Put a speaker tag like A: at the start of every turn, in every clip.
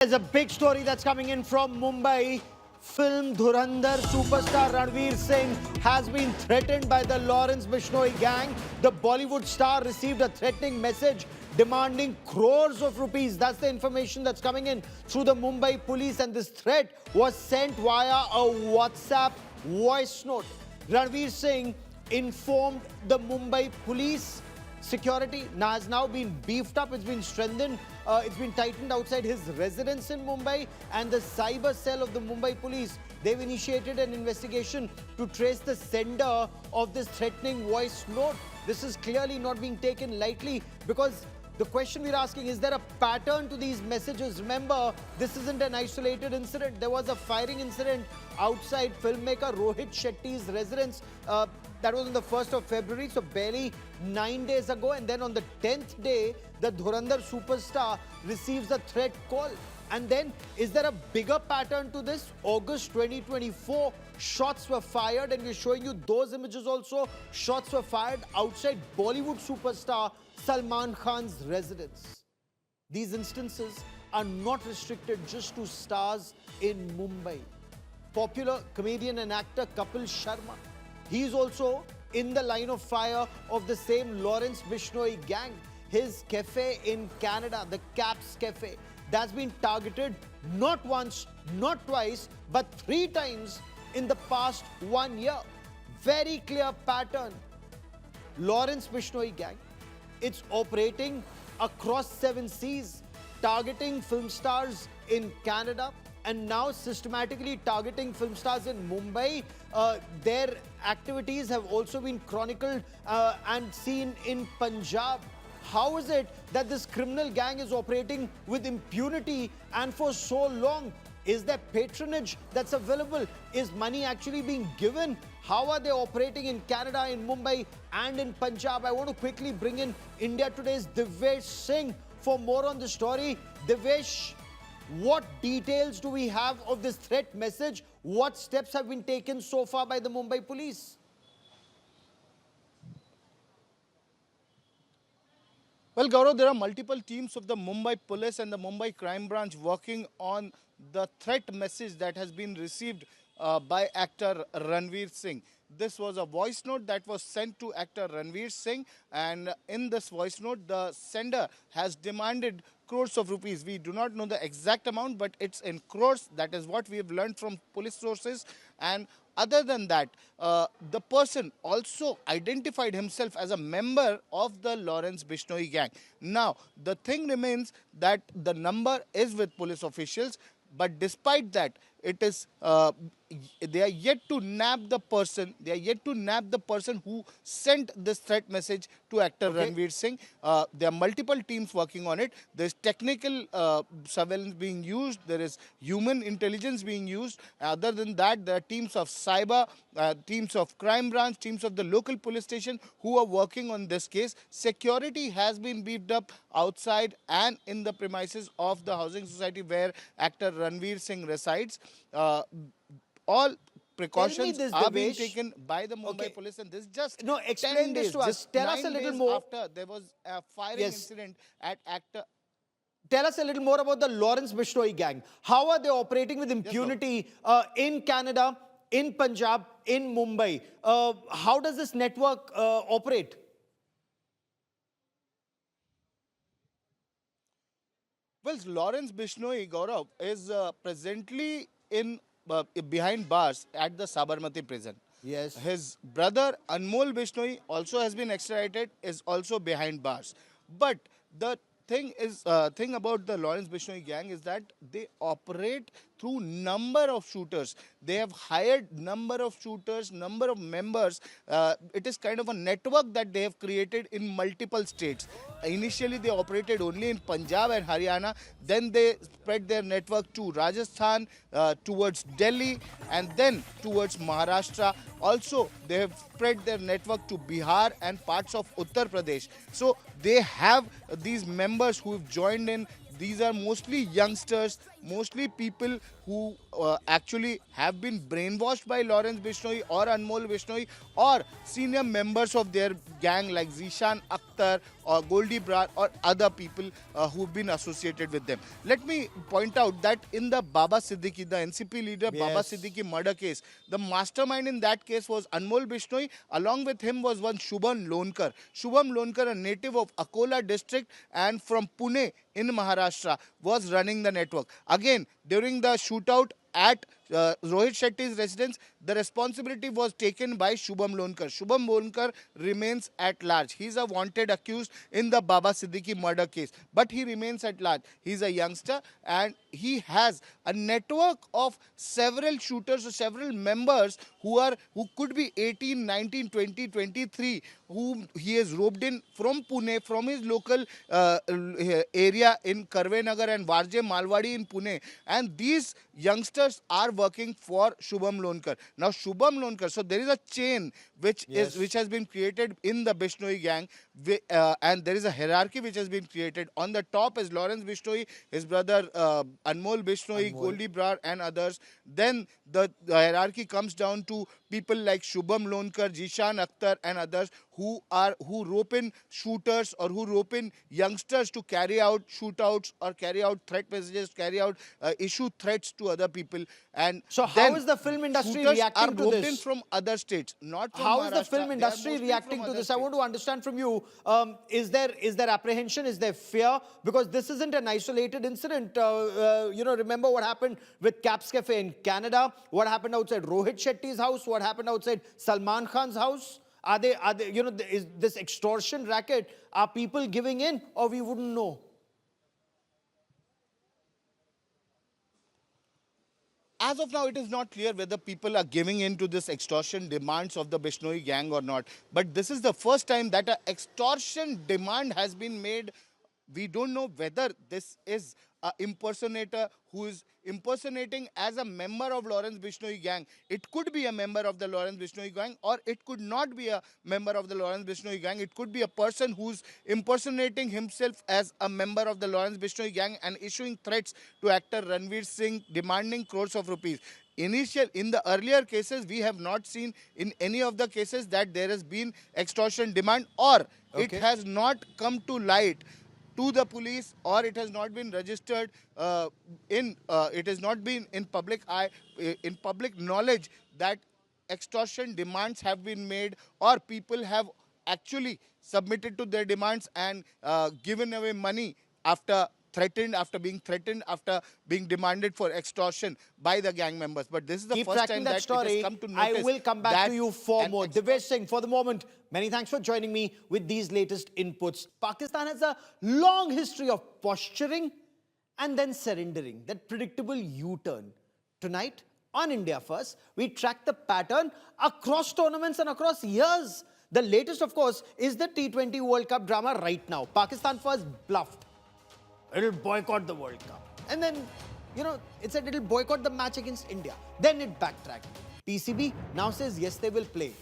A: There's a big story that's coming in from Mumbai. Film Dhurandhar superstar Ranveer Singh has been threatened by the Lawrence Bishnoi gang. The Bollywood star received a threatening message demanding crores of rupees. That's the information that's coming in through the Mumbai police, and this threat was sent via a WhatsApp voice note. Ranveer Singh informed the Mumbai police. Security has now been beefed up, it's been strengthened, it's been tightened outside his residence in Mumbai, and the cyber cell of the Mumbai police, they've initiated an investigation to trace the sender of this threatening voice note. This is clearly not being taken lightly, because the question we're asking, is there a pattern to these messages? Remember, this isn't an isolated incident. There was a firing incident outside filmmaker Rohit Shetty's residence. That was on the 1st of February, so barely 9 days ago. And then on the 10th day, the Dhurandhar superstar receives a threat call. And then, is there a bigger pattern to this? August 2024, shots were fired, and we're showing you those images also. Shots were fired outside Bollywood superstar Salman Khan's residence. These instances are not restricted just to stars in Mumbai. Popular comedian and actor Kapil Sharma, he is also in the line of fire of the same Lawrence Bishnoi gang. His cafe in Canada, the Caps Cafe, that's been targeted not once, not twice, but 3 times in the past 1 year. Very clear pattern. Lawrence Bishnoi gang, it's operating across 7 seas, targeting film stars in Canada, and now systematically targeting film stars in Mumbai. Their activities have also been chronicled and seen in Punjab. How is it that this criminal gang is operating with impunity and for so long? Is there patronage that's available? Is money actually being given? How are they operating in Canada, in Mumbai, and in Punjab? I want to quickly bring in India Today's Divyesh Singh for more on the story. Divyesh, what details do we have of this threat message? What steps have been taken so far by the Mumbai police?
B: Well, Gaurav, there are multiple teams of the Mumbai police and the Mumbai crime branch working on the threat message that has been received by actor Ranveer Singh. This was a voice note that was sent to actor Ranveer Singh, and in this voice note, the sender has demanded crores of rupees. We do not know the exact amount, but it's in crores. That is what we have learned from police sources. And other than that, the person also identified himself as a member of the Lawrence Bishnoi gang. Now, the thing remains that the number is with police officials, but despite that, it is they are yet to nab the person. They are yet to nab the person who sent this threat message to actor Ranveer Singh. There are multiple teams working on it. There is technical surveillance being used. There is human intelligence being used. Other than that, there are teams of cyber, teams of crime branch, teams of the local police station who are working on this case. Security has been beefed up outside and in the premises of the housing society where actor Ranveer Singh resides. All precautions are being taken by the Mumbai police, and this just
A: explain this to us. Tell us a little more.
B: After there was a firing incident at actor.
A: Tell us a little more about the Lawrence Bishnoi gang. How are they operating with impunity in Canada, in Punjab, in Mumbai? How does this network operate?
B: Well, Lawrence Bishnoi, Gaurav, is presently in behind bars at the Sabarmati prison.
A: Yes.
B: His brother Anmol Bishnoi also has been extradited, is also behind bars. But the thing about the Lawrence Bishnoi gang is that they operate through number of shooters. They have hired number of shooters, number of members. It is kind of a network that they have created in multiple states. Initially, they operated only in Punjab and Haryana. Then they spread their network to Rajasthan, towards Delhi, and then towards Maharashtra. Also, they have spread their network to Bihar and parts of Uttar Pradesh. So they have these members who have joined in. These are mostly youngsters, mostly people who actually have been brainwashed by Lawrence Bishnoi or Anmol Bishnoi, or senior members of their gang like Zishan Akhtar or Goldie Brar or other people who've been associated with them. Let me point out that in the Baba Siddiqui, the NCP leader Baba
A: Yes.
B: Siddiqui murder case, the mastermind in that case was Anmol Bishnoi. Along with him was one Shubham Lonkar. Shubham Lonkar, a native of Akola district and from Pune in Maharashtra, was running the network. Again, during the shootout at Rohit Shetty's residence, the responsibility was taken by Shubham Lonkar. Shubham Lonkar remains at large. He's a wanted accused in the Baba Siddiqui murder case, but he remains at large. He's a youngster and he has a network of several shooters or several members who could be 18, 19, 20, 23, whom he has roped in from Pune, from his local area in Karve Nagar and Varje Malwadi in Pune. And these youngsters are working for Shubham Lonkar. Now Shubham Lonkar, so there is a chain which has been created in the Bishnoi gang, and there is a hierarchy which has been created. On the top is Lawrence Bishnoi, his brother Anmol Bishnoi, Goldie Brar and others. Then the hierarchy comes down to people like Shubham Lonkar, Jishan Akhtar and others who rope in shooters or who rope in youngsters to carry out shootouts or carry out threat messages, carry out issue threats to other people. And
A: So how
B: then
A: is the film industry
B: shooters
A: reacting
B: are
A: to
B: roped in
A: this?
B: from other states, not from
A: How is the
B: Maharashtra.
A: film
B: They are
A: industry
B: mostly
A: reacting
B: from
A: to
B: other
A: this? I want
B: states.
A: to understand from you, is there apprehension? Is there fear? Because this isn't an isolated incident. Remember what happened with Caps Cafe in Canada? What happened outside Rohit Shetty's house? What happened outside Salman Khan's house? Are they, is this extortion racket, are people giving in or we wouldn't know?
B: As of now, it is not clear whether people are giving in to this extortion demands of the Bishnoi gang or not. But this is the first time that an extortion demand has been made. We don't know whether this is an impersonator who is impersonating as a member of Lawrence Bishnoi gang. It could be a member of the Lawrence Bishnoi gang, or it could not be a member of the Lawrence Bishnoi gang. It could be a person who's impersonating himself as a member of the Lawrence Bishnoi gang and issuing threats to actor Ranveer Singh, demanding crores of rupees. In the earlier cases, we have not seen in any of the cases that there has been extortion demand, or it has not come to light to the police, or it has not been registered it has not been in public eye, in public knowledge that extortion demands have been made, or people have actually submitted to their demands and given away money after being threatened, after being demanded for extortion by the gang members. But this is the
A: Keep
B: first
A: tracking
B: time
A: that
B: that
A: story.
B: it has come to notice.
A: I will come back to you for
B: an
A: more. Devesh Singh, for the moment, many thanks for joining me with these latest inputs. Pakistan has a long history of posturing and then surrendering, that predictable U-turn. Tonight, on India First, we track the pattern across tournaments and across years. The latest, of course, is the T20 World Cup drama right now. Pakistan first bluffed. It'll boycott the World Cup. And then, it said it'll boycott the match against India. Then it backtracked. PCB now says yes, they will play.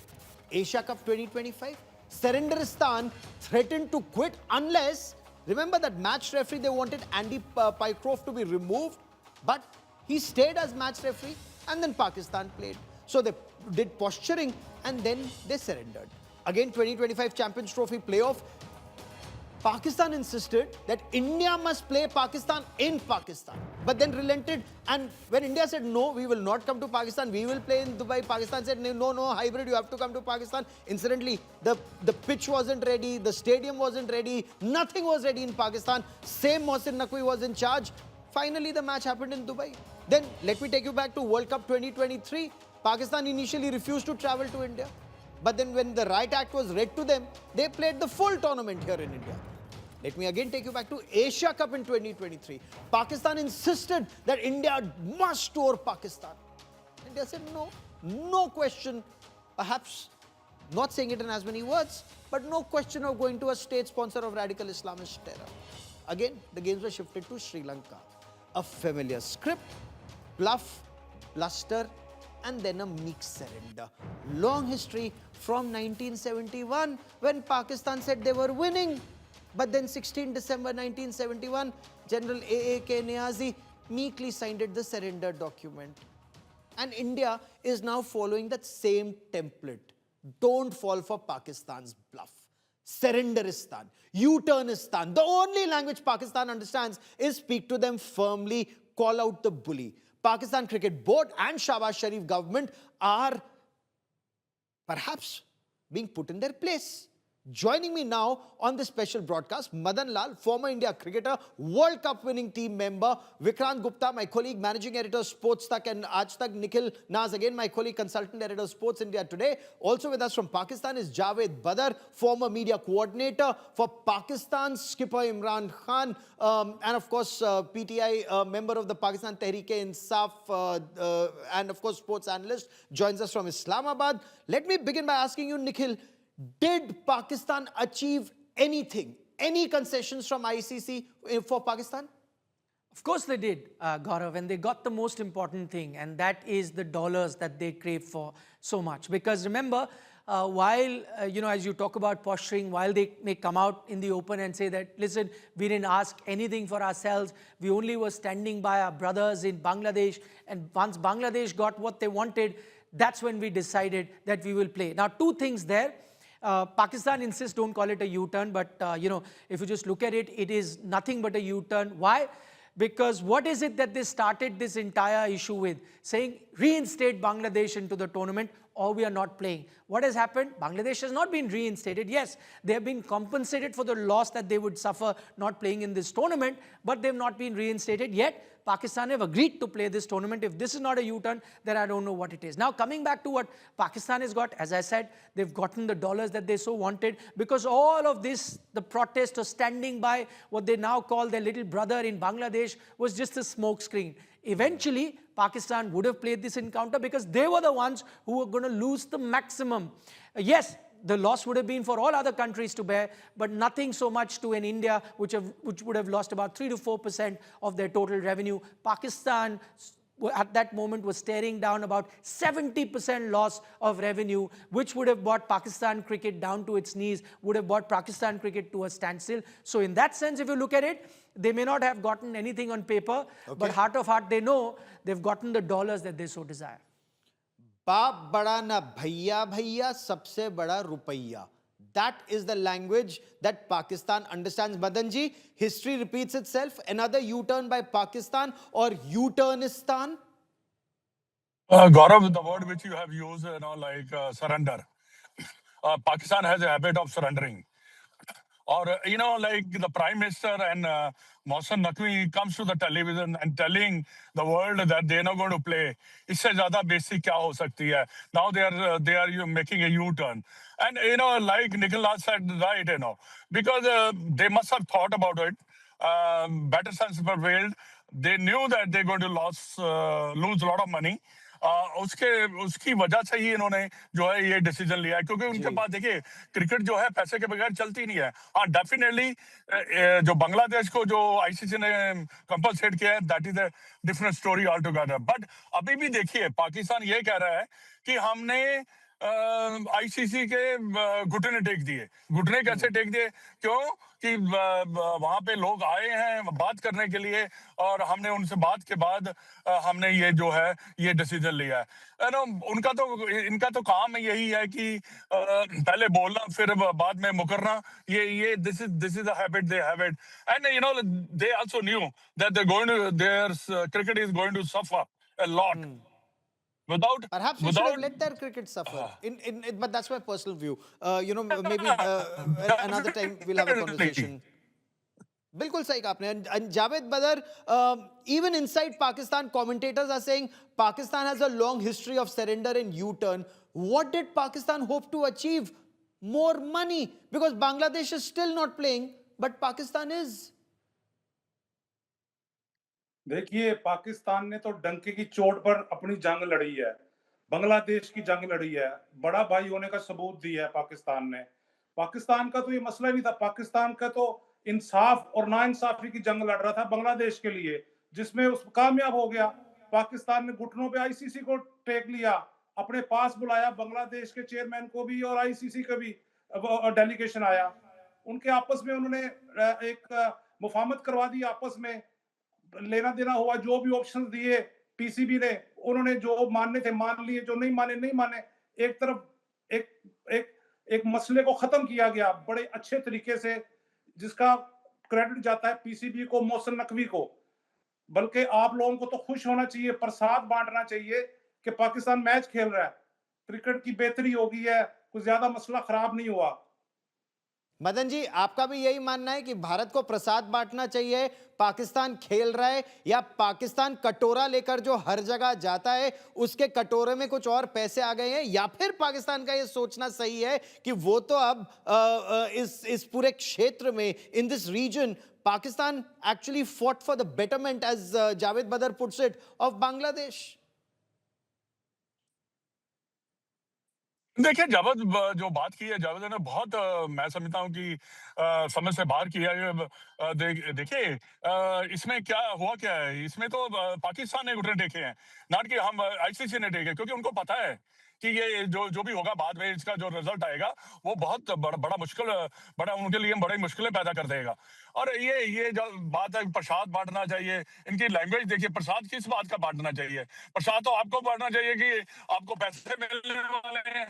A: Asia Cup 2025, Surrenderistan threatened to quit unless, remember that match referee, they wanted Andy Pycroft to be removed, but he stayed as match referee and then Pakistan played. So they did posturing and then they surrendered. Again, 2025 Champions Trophy playoff, Pakistan insisted that India must play Pakistan in Pakistan, but then relented. And when India said, no, we will not come to Pakistan, we will play in Dubai, Pakistan said, no, hybrid, you have to come to Pakistan. Incidentally, the pitch wasn't ready, the stadium wasn't ready, nothing was ready in Pakistan. Same Mohsin Naqvi was in charge. Finally, the match happened in Dubai. Then, let me take you back to World Cup 2023. Pakistan initially refused to travel to India. But then when the Right Act was read to them, they played the full tournament here in India. Let me again take you back to Asia Cup in 2023. Pakistan insisted that India must tour Pakistan. India said no question, perhaps not saying it in as many words, but no question of going to a state sponsor of radical Islamist terror. Again, the games were shifted to Sri Lanka. A familiar script, bluff, bluster, and then a meek surrender. Long history from 1971 when Pakistan said they were winning. But then 16 December 1971, General A.A.K. Niazi meekly signed it, the surrender document. And India is now following that same template. Don't fall for Pakistan's bluff. Surrenderistan, U-turnistan. The only language Pakistan understands is speak to them firmly, call out the bully. Pakistan Cricket Board and Shahbaz Sharif government are perhaps being put in their place. Joining me now on this special broadcast, Madan Lal, former India cricketer, World Cup winning team member, Vikrant Gupta, my colleague, managing editor, Sports Tak and Aaj Tak, Nikhil Naz, again my colleague, consultant editor, Sports India Today. Also with us from Pakistan is Javed Badr, former media coordinator for Pakistan, skipper Imran Khan, and of course PTI member of the Pakistan Tehreek-e-Insaf, and of course sports analyst, joins us from Islamabad. Let me begin by asking you, Nikhil, did Pakistan achieve anything, any concessions from ICC for Pakistan?
C: Of course they did, Gaurav, and they got the most important thing, and that is the dollars that they crave for so much. Because remember, while, as you talk about posturing, while they may come out in the open and say that, listen, we didn't ask anything for ourselves, we only were standing by our brothers in Bangladesh, and once Bangladesh got what they wanted, that's when we decided that we will play. Now, two things there. Pakistan insists don't call it a U-turn, but if you just look at it, it is nothing but a U-turn. Why? Because what is it that they started this entire issue with? Saying reinstate Bangladesh into the tournament or we are not playing. What has happened? Bangladesh has not been reinstated. Yes, they have been compensated for the loss that they would suffer not playing in this tournament, but they have not been reinstated yet. Pakistan have agreed to play this tournament. If this is not a U-turn, then I don't know what it is. Now, coming back to what Pakistan has got, as I said, they've gotten the dollars that they so wanted, because all of this, the protest or standing by what they now call their little brother in Bangladesh, was just a smokescreen. Eventually, Pakistan would have played this encounter because they were the ones who were going to lose the maximum. Yes, the loss would have been for all other countries to bear, but nothing so much to an India which would have lost about 3 to 4% of their total revenue. Pakistan at that moment was staring down about 70% loss of revenue, which would have brought Pakistan cricket down to its knees, would have brought Pakistan cricket to a standstill. So in that sense, if you look at it, they may not have gotten anything on paper, but heart of heart, they know they've gotten the dollars that they so desire.
A: बाप बड़ा ना भैया भैया सबसे बड़ा रुपैया. That is the language that Pakistan understands. Madan ji, history repeats itself. Another U-turn by Pakistan or U-turnistan?
D: Gaurav, the word which you have used, surrender. Pakistan has a habit of surrendering. Or, like the Prime Minister and Mohsen Naqvi comes to the television and telling the world that they're not going to play. इससे ज़्यादा basic क्या हो सकती है? Now they are making a U-turn. And, like Nicholas said, right, because they must have thought about it. Better sense prevailed. They knew that they're going to lose a lot of money. उसकी वजह से ही इन्होंने जो है ये decision लिया है, क्योंकि उनके पास देखिए क्रिकेट जो है पैसे के बगैर चलती नहीं है. हाँ, डेफिनेटली जो बांग्लादेश को जो आईसीसी ने कंपलसेट किया है, that is a different story all together. But अभी भी देखिए पाकिस्तान ये कह रहा है कि हमने आईसीसी के घुटने टेक दिए. घुटने कैसे टेक दिए? क्यों कि वहां पे लोग आए हैं बात करने के लिए, और हमने उनसे बात के बाद हमने ये जो है ये डिसीजन लिया है. इनका तो काम यही है कि पहले बोलना फिर बाद में मुकरना. ये this is the habit they have it. And they also knew that their cricket is going to suffer a lot.
A: Perhaps we should have let their cricket suffer. But that's my personal view. Maybe another time we'll have a conversation. बिल्कुल सही कहा आपने. And Javed Badr, even inside Pakistan, commentators are saying Pakistan has a long history of surrender and U-turn. What did Pakistan hope to achieve? More money, because Bangladesh is still not playing, but Pakistan is.
E: देखिए पाकिस्तान ने तो डंके की चोट पर अपनी जंग लड़ी है, बांग्लादेश की जंग लड़ी है, बड़ा भाई होने का सबूत दिया है पाकिस्तान ने. पाकिस्तान का तो ये मसला नहीं था. पाकिस्तान का तो इंसाफ और नाइंसाफी की जंग लड़ रहा था बांग्लादेश के लिए, जिसमें उस कामयाब हो गया. पाकिस्तान ने घुटनों पे आईसीसी को टेक लिया, अपने पास बुलाया, बांग्लादेश के चेयरमैन को भी और आईसीसी का भी डेलीगेशन आया. उनके आपस में उन्होंने एक मुफाहमत करवा दी आपस में, लेना देना हुआ, जो भी ऑप्शन दिए पीसीबी ने, उन्होंने जो मानने थे मान लिए, जो नहीं माने नहीं माने। एक तरफ एक एक एक मसले को खत्म किया गया बड़े अच्छे तरीके से, जिसका क्रेडिट जाता है पीसीबी को, मोहसिन नकवी को। बल्कि आप लोगों को तो खुश होना चाहिए, प्रसाद बांटना चाहिए कि पाकिस्तान मैच खेल रहा है, क्रिकेट की बेहतरी हो गई है, कुछ ज्यादा मसला खराब नहीं हुआ।
A: मदन जी, आपका भी यही मानना है कि भारत को प्रसाद बांटना चाहिए, पाकिस्तान खेल रहा है, या पाकिस्तान कटोरा लेकर जो हर जगह जाता है उसके कटोरे में कुछ और पैसे आ गए हैं, या फिर पाकिस्तान का ये सोचना सही है कि वो तो अब इस पूरे क्षेत्र में, in this region, Pakistan actually fought for the betterment, as Javed Badar puts it, of Bangladesh?
D: देखिए, जावेद जो बात की है, जावेद ने बहुत मैं समझता हूँ कि समझ से बाहर किया है। देखिए, इसमें क्या हुआ, क्या है इसमें, तो पाकिस्तान ने घुटने टेके हैं, नॉट कि हम आईसीसी ने टेके, क्योंकि उनको पता है कि ये जो भी होगा बाद में, इसका जो रिजल्ट आएगा वो बहुत बड़ा मुश्किल, बड़ा उनके लिए बड़ी मुश्किलें पैदा कर देगा। और ये जो बात है प्रसाद बांटना चाहिए, इनकी लैंग्वेज देखिए, प्रसाद किस बात का बांटना चाहिए? प्रसाद तो आपको बांटना चाहिए कि आपको पैसे मिलने वाले हैं,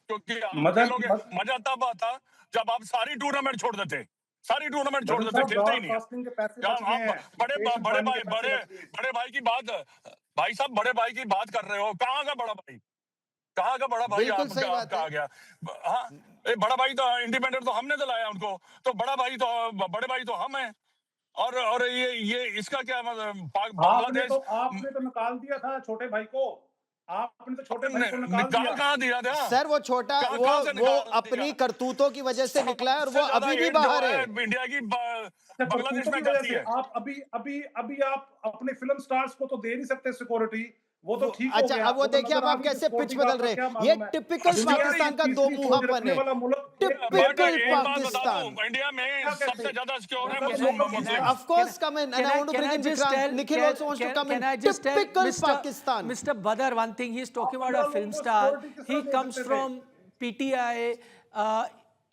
D: क्योंकि आप
E: मदन
D: खेलोगे। मजा तब आता जब आप सारी टूर्नामेंट छोड़ देते, सारी टूर्नामेंट छोड़
E: मदन
D: देते,
E: साहब,
D: खेलते ही नहीं है।
E: ब्रॉडकास्टिंग के पैसे
D: क्या
E: बच गए
D: आप
E: हैं,
D: बड़े
E: स्टेशन
D: बड़े
E: पानी
D: भाई,
E: के पैसे बच गए।
D: बड़े भाई की बात, भाई साहब बड़े भाई की बात कर रहे हो, कहाँ का बड़ा भाई, कहाँ का बड़ा भाई
A: बिल्कुल सही बात
D: आपका
A: है।
D: आ गया? हाँ, बड़ा भाई तो इंडिपेंडेंट तो हमने दिलाया उनको, तो बड़ा भाई तो, बड़े भाई तो हम हैं। और ये इसका क्या मतलब, बांग्लादेश
E: आपने तो निकाल दिया था छोटे भाई को, आपने तो छोटे भाई को निकाल
D: निकाल
E: दिया।
D: कहाँ दिया था?
A: सर, वो छोटा,
D: कहाँ से
A: वो
D: निकाल
A: अपनी
D: दिया?
A: करतूतों की वजह से निकला है, और वो
D: सबसे ज्यादा
A: अभी भी
D: एड जो
A: बाहर
D: है
A: है।
D: इंडिया की
E: अच्छा,
D: बांग्लादेश
E: करतूतों
D: में
E: की वजह
D: जाती
E: से
D: है।
E: आप अभी आप अपने फिल्म स्टार्स को तो दे नहीं सकते सिक्योरिटी, वो तो ठीक हो
A: अच्छा,
E: गया।
A: अब वो
E: तो
A: देखिए,
E: नजर
A: अब
E: आ
A: आप
E: रही है
A: कैसे पिच
E: सिक्योरिटी का
A: बदल
E: आपका
A: रहे
E: क्या
A: हैं। ये
E: मालूम है।
A: टिपिकल
E: दुनिया की
A: पाकिस्तान का दो
E: तीसरी फौज
A: मुंहापन
E: रखने
A: है।
E: वाला मुल्क
D: बट
A: टिपिकल
D: एक बात बता
A: पाकिस्तान।
D: दूं, इंडिया में
E: क्या कहते
D: सबसे
E: हैं?
D: ज्यादा सिक्योर है
E: मतलब
D: Muslim.
E: Local
D: Muslim
A: Of course, come in, and I want to bring in Vikrant. Nikhil also wants to come in.
C: Can I just tell
A: Typical Pakistan.
C: Mr. Badar one thing? He's talking about a
E: 15
C: film
E: लोगों को
C: star.
E: security किस
C: He
E: तरह दे
C: comes
E: सकते थे?
C: from PTI.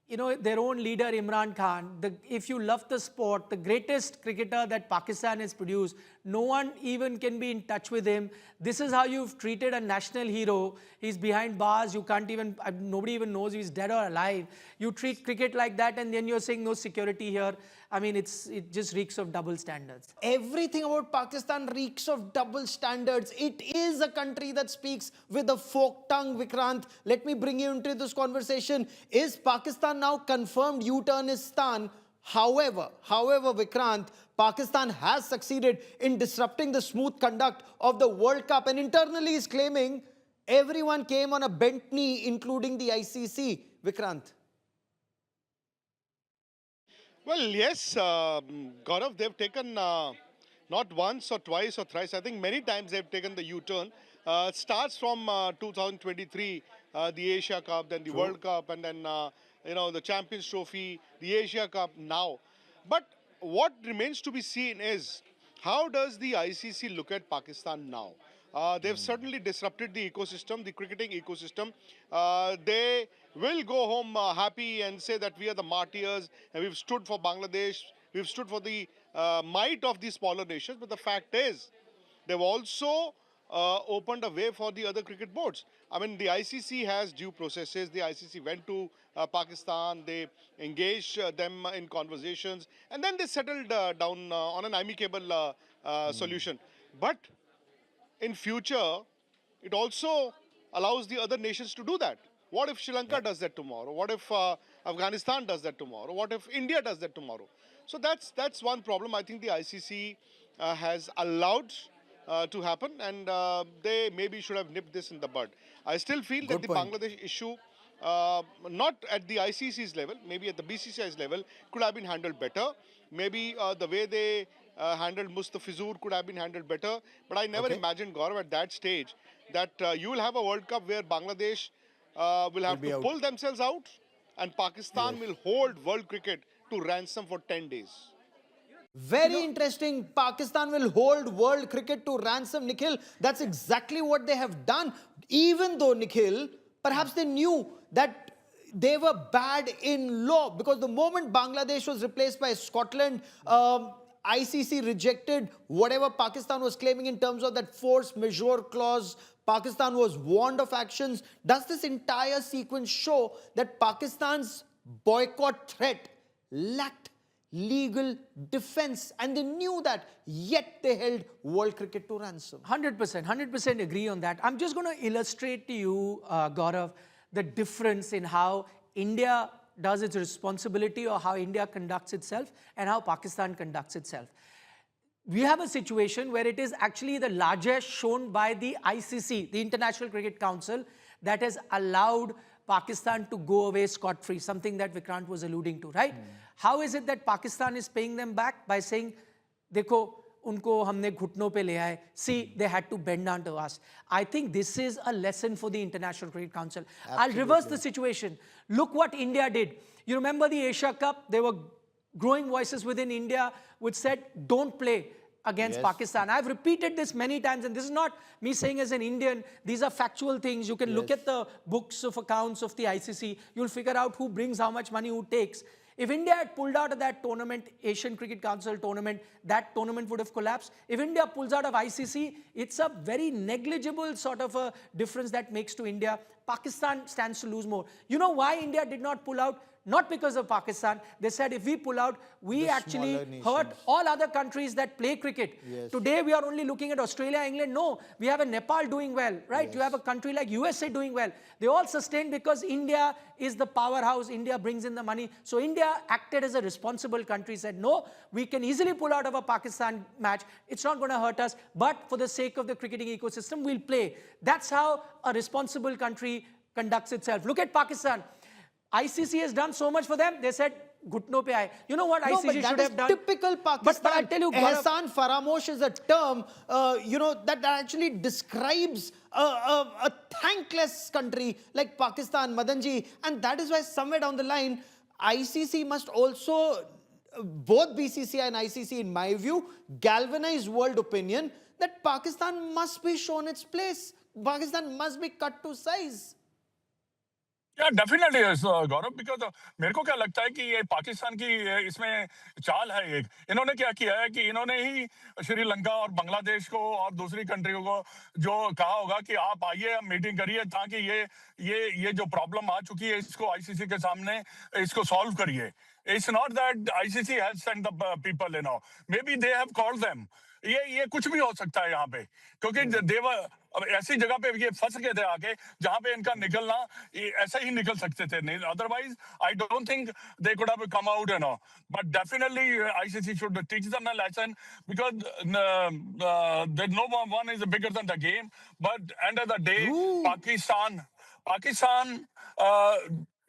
C: You know, their own leader Imran Khan. If you love the sport, the greatest cricketer that Pakistan has produced, no one even can be in touch with him. This is how you've treated a national hero. He's behind bars. You can't even, nobody even knows if he's dead or alive. You treat cricket like that, and then you're saying no security here. I mean, it just reeks of double standards.
A: Everything about Pakistan reeks of double standards. It is a country that speaks with a folk tongue, Vikrant. Let me bring you into this conversation. Is Pakistan now confirmed U-turnistan? However, Vikrant, Pakistan has succeeded in disrupting the smooth conduct of the World Cup, and internally is claiming everyone came on a bent knee, including the ICC. Vikrant.
F: Well, yes, Gaurav, they've taken not once or twice or thrice, I think many times they've taken the U-turn. Starts from 2023, the Asia Cup, then the World Cup, and then, the Champions Trophy, the Asia Cup now. But what remains to be seen is how does the ICC look at Pakistan now? They've certainly disrupted the ecosystem, the cricketing ecosystem. They will go home happy and say that we are the martyrs and we've stood for Bangladesh, we've stood for the might of the smaller nations. But the fact is, they've also opened a way for the other cricket boards. I mean, the ICC has due processes. The ICC went to Pakistan, they engaged them in conversations, and then they settled down on an amicable solution. But in future, it also allows the other nations to do that. What if Sri Lanka does that tomorrow? What if Afghanistan does that tomorrow? What if India does that tomorrow? So that's one problem I think the ICC has allowed to happen, and they maybe should have nipped this in the bud. I still feel that the Bangladesh issue, not at the ICC's level, maybe at the BCCI's level, could have been handled better. Maybe the way they handled Mustafizur could have been handled better. But I never imagined, Gaurav, at that stage that you will have a World Cup where Bangladesh will have to pull themselves out and Pakistan will hold world cricket to ransom for 10 days.
A: Very interesting. Pakistan will hold world cricket to ransom, Nikhil. That's exactly what they have done. Even though, Nikhil, perhaps they knew that they were bad in law, because the moment Bangladesh was replaced by Scotland, ICC rejected whatever Pakistan was claiming in terms of that force majeure clause. Pakistan was warned of actions. Does this entire sequence show that Pakistan's boycott threat lacked legal defense, and they knew that, yet they held world cricket to ransom?
C: 100% agree on that. I'm just going to illustrate to you, Gaurav, the difference in how India does its responsibility, or how India conducts itself, and how Pakistan conducts itself. We have a situation where it is actually the largest shown by the ICC, the International Cricket Council, that has allowed Pakistan to go away scot-free, something that Vikrant was alluding to, right? How is it that Pakistan is paying them back? By saying, देखो, उनको हमने घुटनों पे ले आए. See, they had to bend down to us. I think this is a lesson for the International Cricket Council. I'll reverse the situation. Look what India did. You remember the Asia Cup? There were growing voices within India which said, don't play against Pakistan. I've repeated this many times, and this is not me saying as an Indian. These are factual things. You can look at the books of accounts of the ICC. You'll figure out who brings how much money, who takes. If India had pulled out of that tournament, Asian Cricket Council tournament, that tournament would have collapsed. If India pulls out of ICC, it's a very negligible sort of a difference that makes to India. Pakistan stands to lose more. You know why India did not pull out? Not because of Pakistan. They said if we pull out, we actually hurt all other countries that play cricket. Today we are only looking at Australia, England. No, we have a Nepal doing well, right? You have a country like USA doing well. They all sustained because India is the powerhouse. India brings in the money. So India acted as a responsible country, said, no, we can easily pull out of a Pakistan match. It's not going to hurt us. But for the sake of the cricketing ecosystem, we'll play. That's how a responsible country conducts itself. Look at Pakistan. ICC has done so much for them. They said, घुटनों पे आए. You know what ICC should have done?
A: Typical Pakistan.
C: But I tell you, Gaurav,
A: Ehsan Faramosh is a term, that actually describes a thankless country like Pakistan, Madanji. And that is why somewhere down the line, ICC must also, both BCCI and ICC, in my view, galvanize world opinion that Pakistan must be shown its place. Pakistan must be cut to size.
D: Yeah, definitely yes, Gaurav, because मेरे को क्या लगता है कि ये पाकिस्तान की इसमें चाल है एक. इन्होंने क्या किया है कि इन्होंने ही श्रीलंका और बांग्लादेश को और दूसरी कंट्रियों को जो कहा होगा कि आप आइए, मीटिंग करिए, ताकि ये जो प्रॉब्लम आ चुकी है इसको आईसीसी के सामने इसको सॉल्व करिए. It's not that ICC has sent the people, maybe they have called them. ये कुछ भी हो सकता है यहाँ पे, क्योंकि देवर अब ऐसी जगह पे ये फंस गए थे आके जहां पे इनका निकलना ऐसे ही निकल सकते थे. नहीं, otherwise I don't think they could have come out, but definitely ICC should teach them a lesson, because no one is bigger than the game. But end of the day Pakistan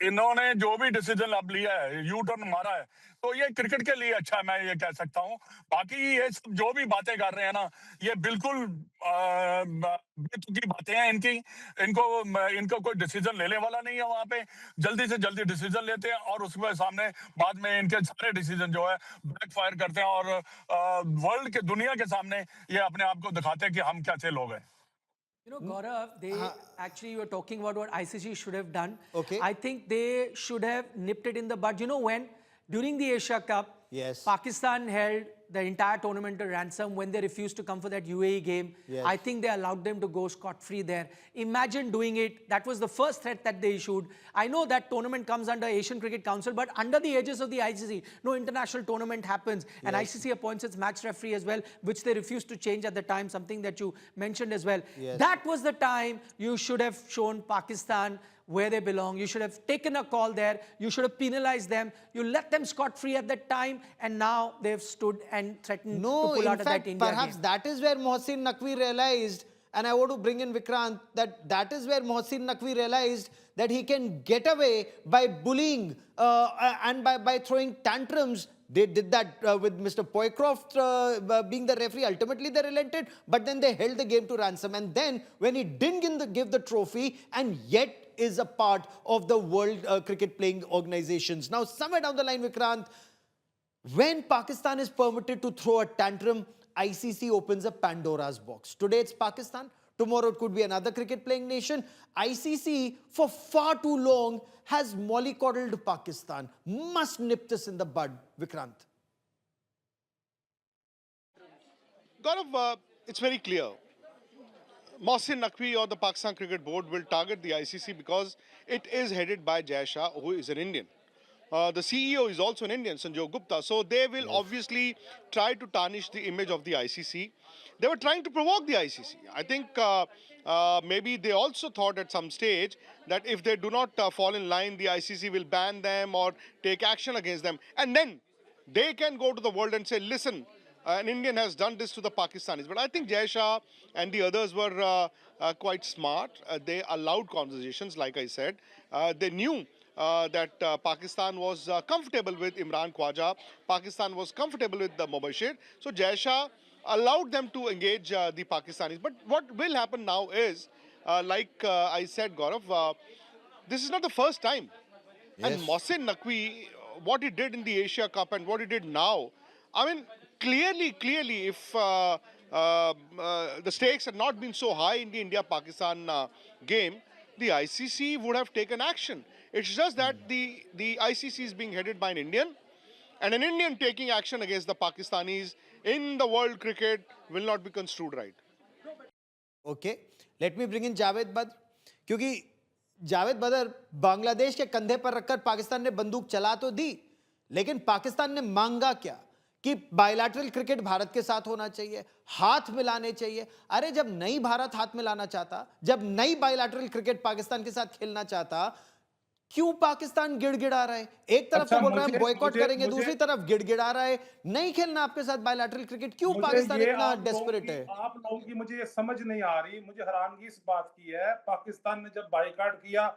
D: इन्होंने जो भी डिसीजन अब लिया है, U turn मारा है, तो ये क्रिकेट के लिए अच्छा है, मैं ये कह सकता हूँ. बाकी ये सब जो भी बातें कर रहे हैं ना, ये बिल्कुल बेतुकी बातें हैं इनकी. इनको कोई डिसीजन लेने वाला नहीं है वहां पे. जल्दी से जल्दी डिसीजन लेते हैं और उसके सामने बाद में इनके सारे डिसीजन जो है बैकफायर करते हैं और वर्ल्ड के दुनिया के सामने ये अपने आप को दिखाते हैं कि हम कैसे लोग हैं.
C: You know, Gaurav, they actually, you were talking about what ICC should have done.
A: Okay.
C: I think they should have nipped it in the bud. You know when? During the Asia Cup, Pakistan held the entire tournament to ransom when they refused to come for that UAE game. I think they allowed them to go scot-free there. Imagine doing it. That was the first threat that they issued. I know that tournament comes under Asian Cricket Council, but under the aegis of the ICC, no international tournament happens. And ICC appoints its match referee as well, which they refused to change at the time, something that you mentioned as well. That was the time you should have shown Pakistan where they belong. You should have taken a call there. You should have penalized them. You let them scot-free at that time, and now they've stood and threatened to pull out of that India game.
A: Perhaps that is where Mohsin Naqvi realized, and I want to bring in Vikrant, that is where Mohsin Naqvi realized that he can get away by bullying and by throwing tantrums. They did that with Mr. Poycroft being the referee. Ultimately, they relented, but then they held the game to ransom. And then, when he didn't give the trophy, and yet is a part of the World Cricket Playing Organizations. Now, somewhere down the line, Vikrant, when Pakistan is permitted to throw a tantrum, ICC opens a Pandora's box. Today it's Pakistan. Tomorrow it could be another cricket playing nation. ICC for far too long has mollycoddled Pakistan. Must nip this in the bud, Vikrant.
F: Gaurav, it's very clear. Mohsin Naqvi or the Pakistan Cricket Board will target the ICC because it is headed by Jai Shah, who is an Indian. The CEO is also an Indian, Sanjay Gupta. So they will obviously try to tarnish the image of the ICC. They were trying to provoke the ICC. I think maybe they also thought at some stage that if they do not fall in line, the ICC will ban them or take action against them. And then they can go to the world and say, listen, an Indian has done this to the Pakistanis. But I think Jai Shah and the others were quite smart. They allowed conversations, like I said. They knew that Pakistan was comfortable with Imran Khwaja. Pakistan was comfortable with the Mubashir. So Jai Shah allowed them to engage the Pakistanis. But what will happen now is, like I said, Gaurav, this is not the first time. And Mohsin Naqvi, what he did in the Asia Cup and what he did now, I mean, clearly, if the stakes had not been so high in the India-Pakistan game, the ICC would have taken action. It's just that the ICC is being headed by an Indian, and an Indian taking action against the Pakistanis in the world cricket will not be construed right.
A: Okay, let me bring in Javed Badr, क्योंकि जावेद बदर बांग्लादेश के कंधे पर रखकर पाकिस्तान ने बंदूक चला तो दी, लेकिन पाकिस्तान ने मांगा क्या कि बायलैटरल क्रिकेट भारत के साथ होना चाहिए, हाथ मिलाने चाहिए। अरे जब नई भारत हाथ मिलाना चाहता, जब नई बायलैटरल क्रिकेट पाकिस्तान के साथ खेलना चाहता, क्यों पाकिस्तान गिड़गिड़ा रहा है? एक तरफ तो बोल रहा है बॉयकॉट करेंगे, दूसरी तरफ गिड़गिड़ा रहा है नहीं खेलना आपके साथ बायलैटरल क्रिकेट। क्यों पाकिस्तान इतना डेस्परेट है?
E: आप लोगों की मुझे ये समझ नहीं आ रही। मुझे हैरानगी इस बात की है, पाकिस्तान ने जब बायकॉट किया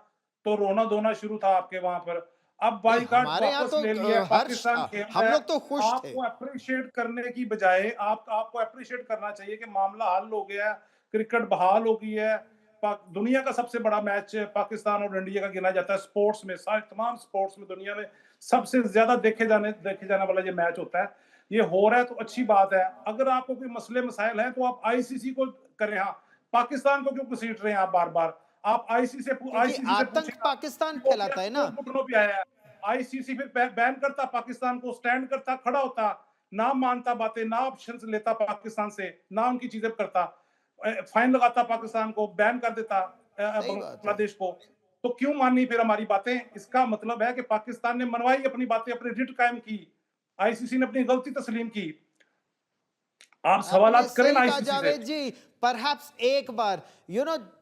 E: तो रोना धोना शुरू था आपके वहां पर। अब बायकॉट वापस ले लिया पाकिस्तान खेल रहा है।
A: हम लोग तो खुश थे।
E: आपको अप्रिशिएट करने की बजाय आपको अप्रिशिएट करना चाहिए कि मामला हल हो गया है, क्रिकेट बहाल हो गई है। दुनिया का सबसे बड़ा मैच पाकिस्तान और इंडिया का गिना जाता है स्पोर्ट्स में, सारे तमाम स्पोर्ट्स में दुनिया में सबसे ज्यादा देखे जाने वाला ये मैच होता है। ये हो रहा है तो अच्छी बात है। अगर आपको कोई मसले मसाइल हैं तो आप आईसीसी को करें। हाँ, पाकिस्तान को क्यों घसीट रहे हैं आप बार-बार? आप आईसीसी से
A: आतंक पाकिस्तान फैलाता है ना।
E: घुटनों पे आया है। आईसीसी फिर बैन करता पाकिस्तान को, स्टैंड करता, खड़ा होता, ना मानता बातें, ना ऑप्शंस लेता पाकिस्तान से, ना उनकी चीजें करता, फाइन लगाता पाकिस्तान को, बैन कर देता बांग्लादेश को। तो क्यों माननी फिर हमारी बातें? इसका मतलब है कि पाकिस्तान ने मनवाई अपनी बातें, अपनी रिट कायम की, आईसीसी ने अपनी गलती तस्लीम की। आप सवालात करें ना आईसीसी से।
A: जावेद जी, परहैप्स एक बार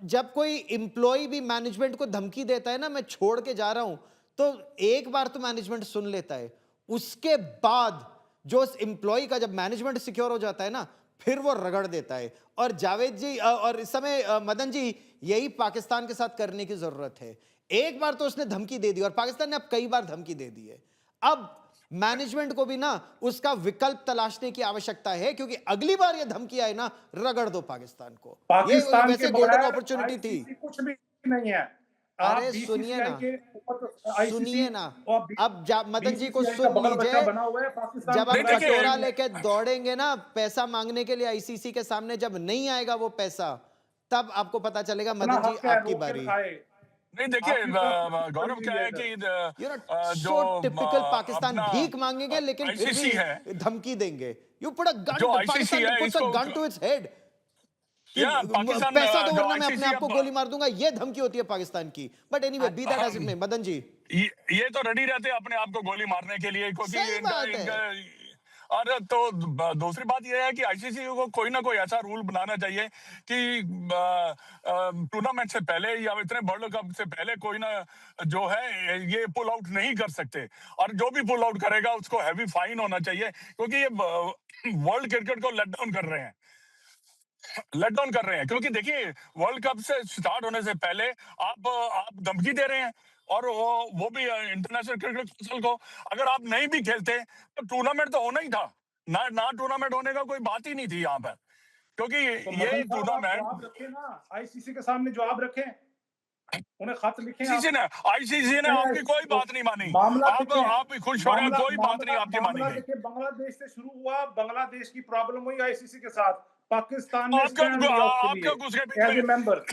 A: जब कोई एम्प्लॉय भी मैनेजमेंट को धमकी देता है ना, मैं छोड़ के जा रहा हूं, तो एक बार तो मैनेजमेंट सुन लेता है। उसके बाद जो उस एम्प्लॉय का जब मैनेजमेंट सिक्योर हो जाता है ना, फिर वो रगड़ देता है। और जावेद जी और इस समय मदन जी, यही पाकिस्तान के साथ करने की जरूरत है। एक बार तो उसने धमकी दे दी और पाकिस्तान ने अब कई बार धमकी दे दी है। अब मैनेजमेंट को भी ना उसका विकल्प तलाशने की आवश्यकता है, क्योंकि अगली बार ये धमकी आए ना, रगड़ दो पाकिस्तान को।
E: पाकिस्तान
A: ये वैसे गोल्डन अपॉर्चुनिटी थी।
E: कुछ भी नहीं है।
A: अरे सुनिए ना, अब मदन जी को सुन लीजिए। जब आप कटोरा लेके दौड़ेंगे ना पैसा मांगने के लिए आईसीसी के सामने, जब नहीं आएगा वो पैसा, तब आपको पता चलेगा मदन जी आपकी बारी।
D: नहीं देखिए गौरव, क्या है कि
A: जो टिपिकल पाकिस्तान भीख मांगेंगे लेकिन फिर भी धमकी देंगे। You put a gun, Pakistan puts a gun to its head. पैसा दो वरना मैं अपने आप को गोली मार दूंगा, ये धमकी होती है पाकिस्तान की। But anyway, be that as it may, Madan ji
D: ये तो रेडी रहते हैं अपने आप को गोली मारने के लिए, क्योंकि और तो दूसरी बात यह है कि आईसीसी को कोई ना कोई ऐसा रूल बनाना चाहिए कि टूर्नामेंट से पहले या इतने वर्ल्ड कप से पहले कोई ना जो है ये पुल आउट नहीं कर सकते, और जो भी पुल आउट करेगा उसको हैवी फाइन होना चाहिए, क्योंकि ये वर्ल्ड क्रिकेट को लेट डाउन कर रहे हैं। क्योंकि देखिए वर्ल्ड कप से स्टार्ट होने से पहले आप धमकी दे रहे हैं, और वो भी इंटरनेशनल क्रिकेट काउंसिल को। अगर आप नहीं भी खेलते तो टूर्नामेंट तो होना ही था ना टूर्नामेंट होने का कोई बात ही नहीं थी यहाँ पर, क्योंकि
E: तो
D: ये टूर्नामेंट
E: रखे ना, आईसीसी के सामने जवाब रखें, उन्हें खत लिखें।
D: आईसीसी ने आपकी कोई बात नहीं मानी। आप खुश हो रहे हैं, कोई बात नहीं आपकी मानी गई।
E: बांग्लादेश से शुरू हुआ, बांग्लादेश की प्रॉब्लम हुई आईसीसी के साथ, पाकिस्तान ने
D: आपका
E: स्टैंड लिया उसके
D: आपका उसके बीच
E: लिए एज ए
D: में
E: मेंबर।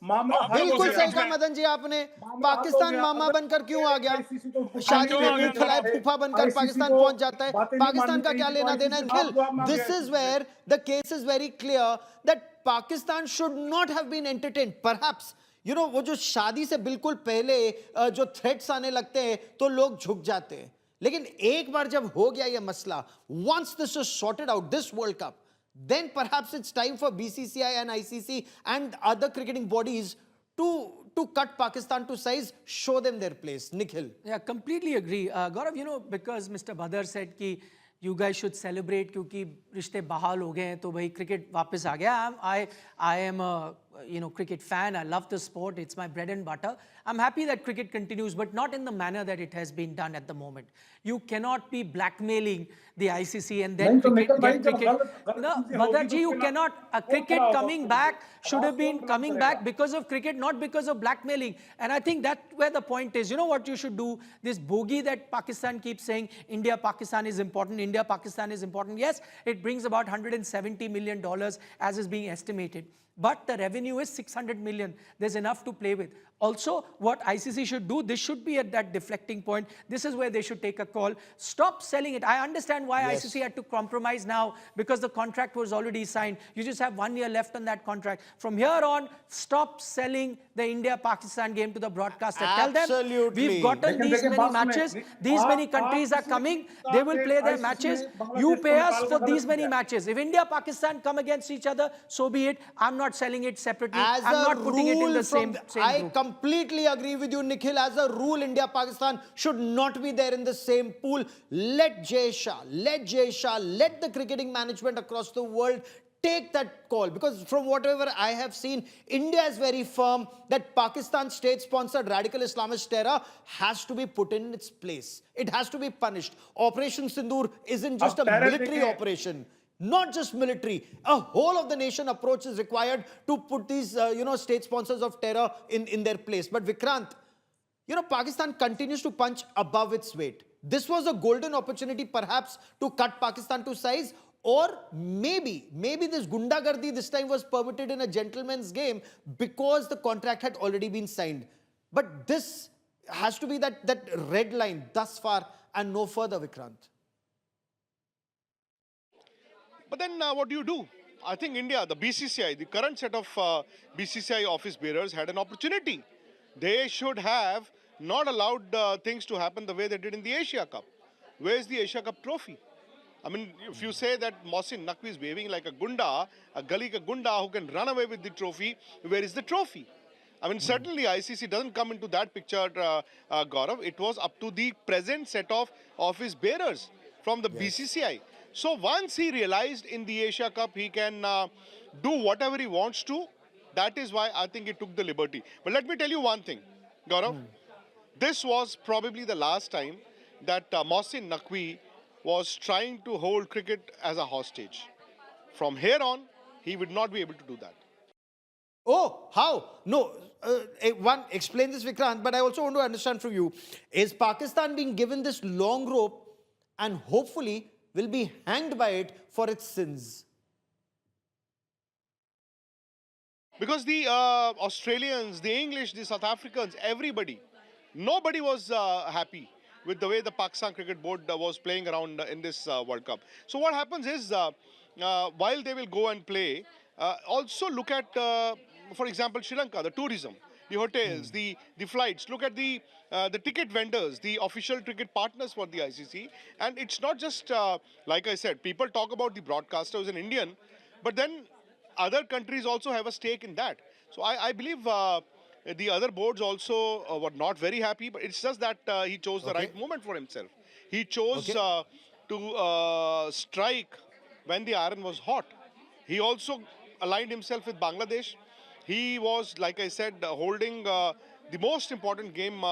E: मामला
D: आपका
E: हल हो
A: बिल्कुल
D: उसके
E: गया।
A: सही
D: बीच
A: कहा
D: में
A: मदन जी आपने।
E: मामला हल हो
A: पाकिस्तान
E: गया।
A: मामा
E: अगर
A: बनकर क्यों आ गया?
E: आईसीसी को
A: शादी
D: क्यों
A: में
D: आ
A: मुंह
D: गया?
A: फुलाए फूफा बनकर
E: आईसीसी
A: पाकिस्तान
E: को
A: पहुंच जाता है।
E: बातें नहीं
A: पाकिस्तान
E: माननी
A: का क्या
E: चाहिए, तो
A: लेना देना?
E: आईसीसी
A: निखिल,
E: साफ जवाब मांगे
A: this is
E: आईसीसी से।
A: where the case is very clear that Pakistan should not have been entertained. Perhaps, you know, वो जो शादी से बिल्कुल पहले जो थ्रेट्स आने लगते हैं तो लोग झुक जाते हैं, लेकिन एक बार जब हो गया ये मसला, once this is sorted out, this World Cup, then perhaps it's time for BCCI and ICC and other cricketing bodies to cut Pakistan to size, show them their place. Nikhil.
C: Yeah, completely agree. Gaurav, you know, because Mr. Badar said कि you guys should celebrate क्योंकि रिश्ते बहाल हो गए हैं तो भाई cricket वापस आ गया. I am a cricket fan. I love the sport. It's my bread and butter. I'm happy that cricket continues, but not in the manner that it has been done at the moment. You cannot be blackmailing the ICC and then
E: नहीं तो निकल भाई,
C: get
E: जब
C: cricket.
E: गलत
C: No,
E: चीजें
C: Badar
E: होगी
C: ji,
E: तो
C: you
E: उसके ना-
C: cannot.
E: कौन
C: Cricket
E: खड़ा होगा
C: coming
E: उसके
C: back
E: लिए?
C: should have
E: आवाज
C: been
E: कौन बुलंद
C: coming
E: करेगा?
C: back because of cricket, not because of blackmailing. And I think that's where the point is. You know what you should do? This bogey that Pakistan keeps saying, India, Pakistan is important, India, Pakistan is important. Yes, it brings about $170 million as is being estimated. But the revenue is 600 million. There's enough to play with. Also, what ICC should do, this should be at that deflecting point. This is where they should take a call. Stop selling it. I understand why ICC had to compromise now because the contract was already signed. You just have 1 year left on that contract. From here on, stop selling the India-Pakistan game to the broadcaster. Tell them
A: Absolutely.
C: we've gotten
E: लेकिन
C: these
E: देखिए,
C: many
E: बात सुने,
C: matches.
E: नहीं,
C: These many
E: आप
C: countries are
E: किसी
C: coming.
E: का
C: They will
E: एक
C: play their
E: ICC
C: matches.
E: ने बांग्लादेश
C: You
E: को
C: pay us
E: निकाल
C: for
E: के
C: these
E: गलत
C: many
E: किया।
C: matches. If India-Pakistan come against each other, so be it. I'm not selling it separately.
A: As
C: I'm
A: a
C: not putting it in
A: rule
C: the
A: from
C: same
A: I
C: group.
A: completely agree with you, Nikhil. As a rule, India Pakistan should not be there in the same pool. Let Jay Shah, let the cricketing management across the world take that call, because from whatever I have seen, India is very firm that Pakistan state-sponsored radical Islamist terror has to be put in its place. It has to be punished. Operation Sindoor isn't just a
E: अब terror
A: military
E: देखें।
A: operation. Not just military, a whole of the nation approach is required to put these, state sponsors of terror in their place. But Vikrant, Pakistan continues to punch above its weight. This was a golden opportunity perhaps to cut Pakistan to size, or maybe this gundagardi this time was permitted in a gentleman's game because the contract had already been signed. But this has to be that red line thus far and no further, Vikrant.
F: But then what do you do? I think India, the BCCI, the current set of BCCI office bearers had an opportunity. They should have not allowed things to happen the way they did in the Asia Cup. Where's the Asia Cup trophy? I mean, if you say that Mohsin Naqvi is waving like a gunda, a gali ka gunda who can run away with the trophy, where is the trophy? I mean, certainly ICC doesn't come into that picture, Gaurav. It was up to the present set of office bearers from the BCCI. So once he realized in the Asia Cup he can do whatever he wants to, that is why I think he took the liberty. But let me tell you one thing, Gaurav. This was probably the last time that Mohsin Naqvi was trying to hold cricket as a hostage. From here on, he would not be able to do that.
A: Oh, how? No, one, explain this, Vikrant, but I also want to understand from you, is Pakistan being given this long rope and hopefully will be hanged by it for its sins?
F: Because the Australians, the English, the South Africans, everybody, nobody was happy with the way the Pakistan Cricket Board was playing around in this World Cup. So what happens is, while they will go and play, also look at, for example, Sri Lanka, the tourism, the hotels, the flights. Look at the ticket vendors, the official ticket partners for the ICC. And it's not just, like I said, people talk about the broadcasters in Indian, but then other countries also have a stake in that. So I believe the other boards also were not very happy, but it's just that he chose the right moment for himself. He chose to strike when the iron was hot. He also aligned himself with Bangladesh. He was, like I said, holding the most important game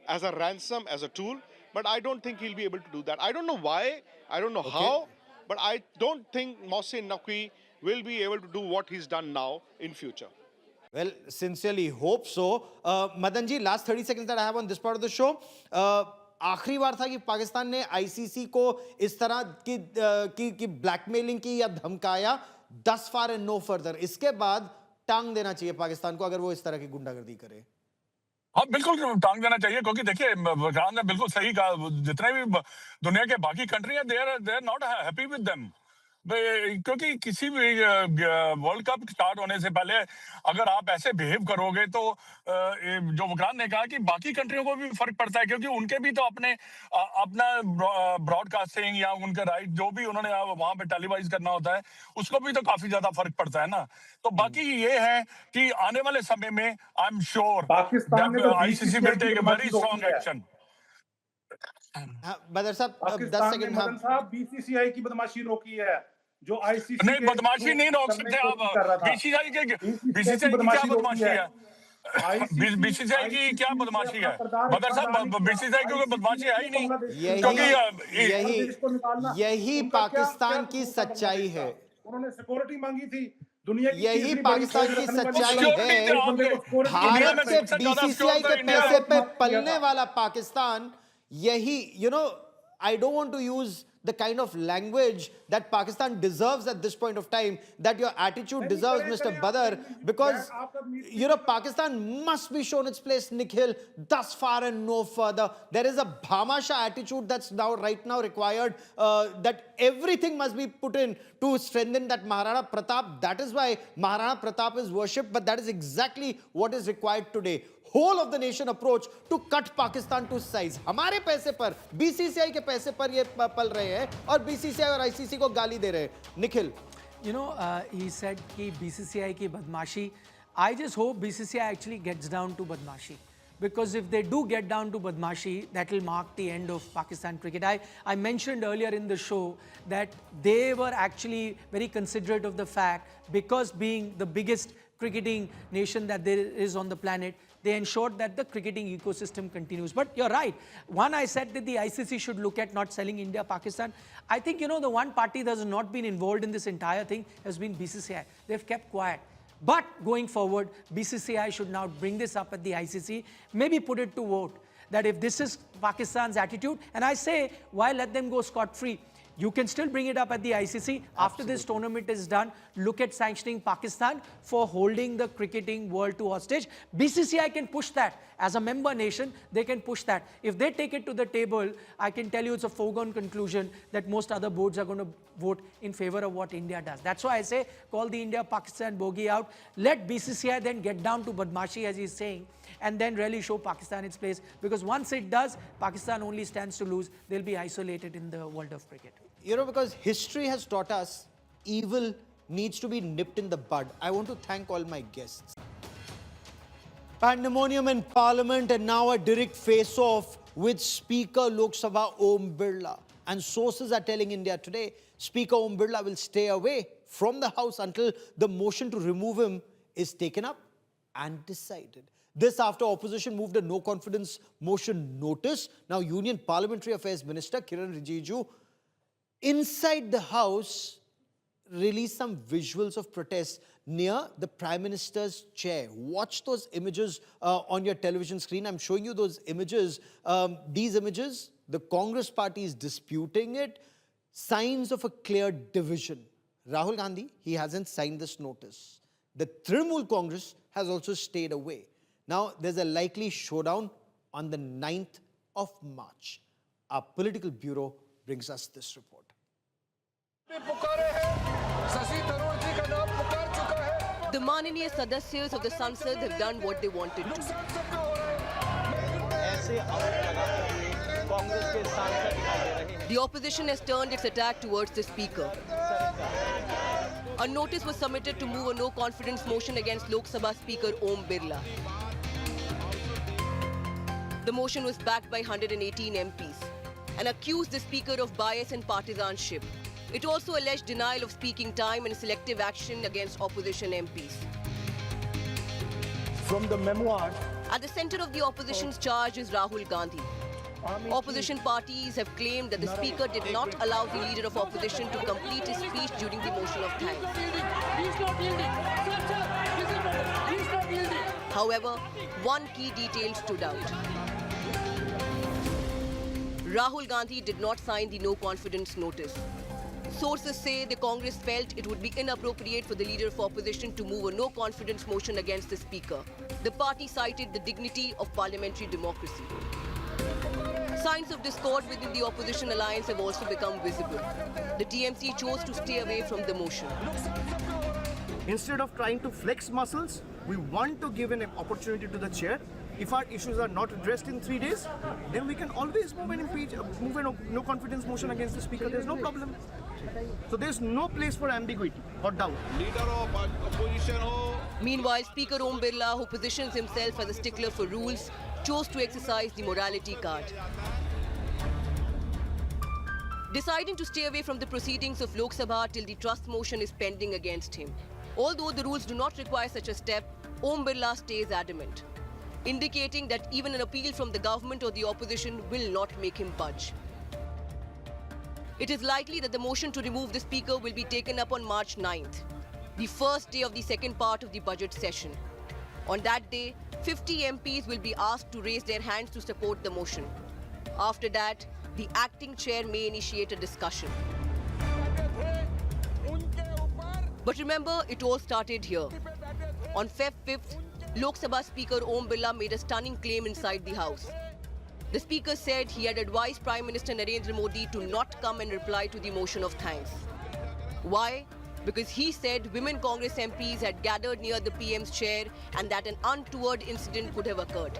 F: as a ransom, as a tool. But I don't think he'll be able to do that. I don't know why, I don't know how, but I don't think Mohsin Naqvi will be able to do what he's done now in future.
A: Well, sincerely hope so. Madan ji, last 30 seconds that I have on this part of the show. आखिरी बार था कि पाकिस्तान ने ICC को इस तरह की blackmailing की या धमकाया thus far and no further. इसके बाद टांग देना चाहिए पाकिस्तान को अगर वो इस तरह की गुंडागर्दी करे.
D: हाँ बिल्कुल टांग देना चाहिए, क्योंकि देखिए विक्रांत ने बिल्कुल सही कहा, जितने भी दुनिया के बाकी कंट्री है, they are not happy with them, क्योंकि किसी भी वर्ल्ड कप स्टार्ट होने से पहले अगर आप ऐसे बिहेव करोगे तो जो विक्रांत ने कहा कि बाकी कंट्रियों को भी फर्क पड़ता है, क्योंकि उनके भी तो अपना ब्रॉडकास्टिंग या उनका राइट जो भी उन्होंने वहां पे टेलीवाइज करना होता है, उसको भी तो काफी ज्यादा फर्क पड़ता है ना. तो बाकी ये है कि आने वाले समय में आई एम श्योर
E: पाकिस्तान ने तो
D: ICC will take a very strong action.
A: Badar साहब 10
E: पाकिस्तान ने
A: सेकंड.
E: मदन साहब बीसीसीआई की बदमाशी रोकी है, जो आईसीसी
D: नहीं, बदमाशी नहीं रोक सकते आप. बीसीसीआई की क्या बदमाशी है? बीसीसीआई की क्या बदमाशी है बदर साहब? बीसीसीआई की कोई बदमाशी है ही नहीं, क्योंकि
A: यही पाकिस्तान की सच्चाई है.
E: उन्होंने सिक्योरिटी मांगी थी, दुनिया की
A: यही
E: तीसरी बड़ी
A: पाकिस्तान
E: शेयर
A: की
E: रखने वाली
A: सच्चाई
E: कंट्री
A: है. भारत के बीसीसीआई के पैसे पे पलने वाला पाकिस्तान, यही, you know, I don't want to use the kind of language that Pakistan deserves at this point of time, that your attitude deserves, Mr. Badr, because, you know, Pakistan must be shown its place, Nikhil, thus far and no further. There is a Bhamasha attitude that's now, right now required, that everything must be put in to strengthen that Maharana Pratap. That is why Maharana Pratap is worshipped, but that is exactly what is required today. Whole of the nation approach to cut Pakistan to size. हमारे पैसे पर, BCCI के पैसे पर ये पल रहे हैं और बीसीसीआई और आईसीसी को गाली दे रहे हैं. Nikhil,
C: you know, he said कि BCCI की बदमाशी. I just hope BCCI actually gets down to badmashi, because if they do get down to badmashi, that will mark the end of Pakistan cricket. I mentioned earlier in the show that they were actually very considerate of the fact, because being the biggest cricketing nation that there is on the planet, they ensured that the cricketing ecosystem continues. But you're right. One, I said that the ICC should look at not selling India, Pakistan. I think, you know, the one party that has not been involved in this entire thing has been BCCI. They've kept quiet. But going forward, BCCI should now bring this up at the ICC, maybe put it to vote, that if this is Pakistan's attitude, and I say, why let them go scot-free? You can still bring it up at the ICC. After this tournament is done, look at sanctioning Pakistan for holding the cricketing world to hostage. BCCI can push that. As a member nation, they can push that. If they take it to the table, I can tell you it's a foregone conclusion that most other boards are going to vote in favor of what India does. That's why I say, call the India-Pakistan bogey out. Let BCCI then get down to badmashi, as he's saying, and then really show Pakistan its place. Because once it does, Pakistan only stands to lose. They'll be isolated in the world of cricket.
A: you know, because history has taught us evil needs to be nipped in the bud. I want to thank all my guests. Pandemonium in Parliament and now a direct face-off with Speaker Lok Sabha Om Birla. And sources are telling India Today, Speaker Om Birla will stay away from the House until the motion to remove him is taken up and decided. This after opposition moved a no-confidence motion notice. Now Union Parliamentary Affairs Minister Kiran Rijiju inside the House released some visuals of protest near the Prime Minister's chair. Watch those images on your television screen. I'm showing you those images. These images, the Congress party is disputing it. Signs of a clear division. Rahul Gandhi, he hasn't signed this notice. The Trinamool Congress has also stayed away. Now, there's a likely showdown on the 9th of March. Our political bureau brings us this report.
G: The Mananiya Sadasyas of the Sansad have done what they wanted to. The opposition has turned its attack towards the Speaker. A notice was submitted to move a no-confidence motion against Lok Sabha Speaker Om Birla. The motion was backed by 118 MPs and accused the Speaker of bias and partisanship. It also alleged denial of speaking time and selective action against opposition MPs.
H: From the memoir,
G: At the center of the opposition's charge is Rahul Gandhi. Opposition parties have claimed that the Speaker did not allow the leader of opposition to complete his speech during the motion of thanks. However, one key detail stood out. Rahul Gandhi did not sign the no-confidence notice. Sources say the Congress felt it would be inappropriate for the leader of opposition to move a no-confidence motion against the Speaker. The party cited the dignity of parliamentary democracy. Signs of discord within the opposition alliance have also become visible. The TMC chose to stay away from the motion.
H: Instead of trying to flex muscles, we want to give an opportunity to the chair. If our issues are not addressed in 3 days, then we can always move a no confidence motion against the Speaker. There's no problem. So there's no place for ambiguity or doubt.
G: Meanwhile, Speaker Om Birla, who positions himself as a stickler for rules, chose to exercise the morality card. Deciding to stay away from the proceedings of Lok Sabha till the trust motion is pending against him. Although the rules do not require such a step, Om Birla stays adamant, indicating that even an appeal from the government or the opposition will not make him budge. It is likely that the motion to remove the Speaker will be taken up on March 9th, the first day of the second part of the budget session. On that day, 50 MPs will be asked to raise their hands to support the motion. After that, the acting chair may initiate a discussion. But remember, it all started here. On Feb 5th, Lok Sabha Speaker Om Birla made a stunning claim inside the House. The Speaker said he had advised Prime Minister Narendra Modi to not come and reply to the motion of thanks. Why? Because he said women Congress MPs had gathered near the PM's chair and that an untoward incident could have occurred.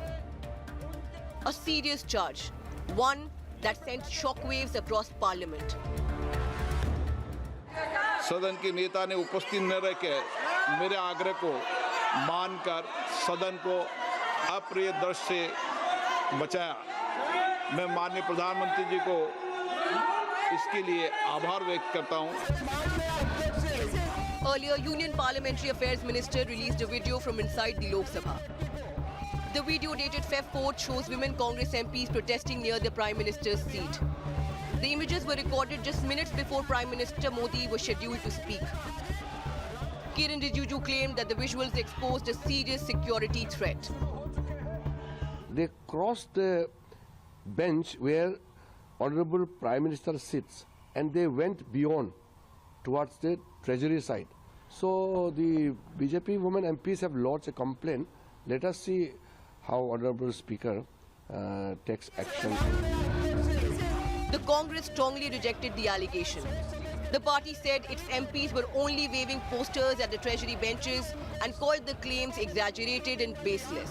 G: A serious charge, one that sent shockwaves across Parliament.
I: सदन के नेता ने उपस्थित न रह के मेरे आग्रह को मानकर सदन को अप्रिय दृश्य से बचाया। मैं माननीय प्रधानमंत्री जी को इसके लिए आभार व्यक्त करता हूं।
G: Earlier, Union Parliamentary Affairs Minister released a video from inside the Lok Sabha. The video dated Feb 4th shows women Congress MPs protesting near the Prime Minister's seat. The images were recorded just minutes before Prime Minister Modi was scheduled to speak. Kiran Rijiju claimed that the visuals exposed a serious security threat.
J: They crossed the bench where Honorable Prime Minister sits and they went beyond towards the Treasury side. So the BJP women MPs have lodged a complaint. Let us see how Honorable Speaker takes action.
G: The Congress strongly rejected the allegation. The party said its MPs were only waving posters at the Treasury benches and called the claims exaggerated and baseless.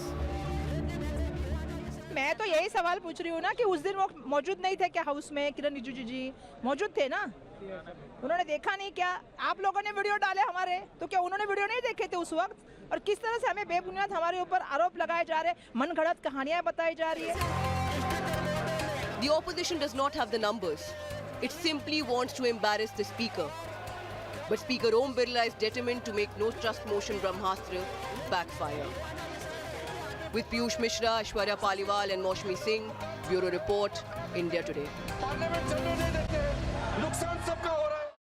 K: मैं तो यही सवाल पूछ रही हूँ ना कि उस दिन वो मौजूद नहीं थे क्या हाउस में? किरण रिजिजू जी मौजूद थे ना? उन्होंने देखा नहीं क्या? आप लोगों ने वीडियो डाले हमारे, तो क्या उन्होंने वीडियो नहीं देखे थे उस वक्त? और किस तरह से हमें बेबुनियाद हमारे ऊपर आरोप लगाए जा रहे, मनगढ़ंत कहानियां बताई जा रही है?
G: The opposition does not have the numbers. It simply wants to embarrass the Speaker. But Speaker Om Birla is determined to make no trust motion Brahmastra backfire. With Piyush Mishra, Aishwarya Paliwal and Maushmi Singh, Bureau Report, India Today.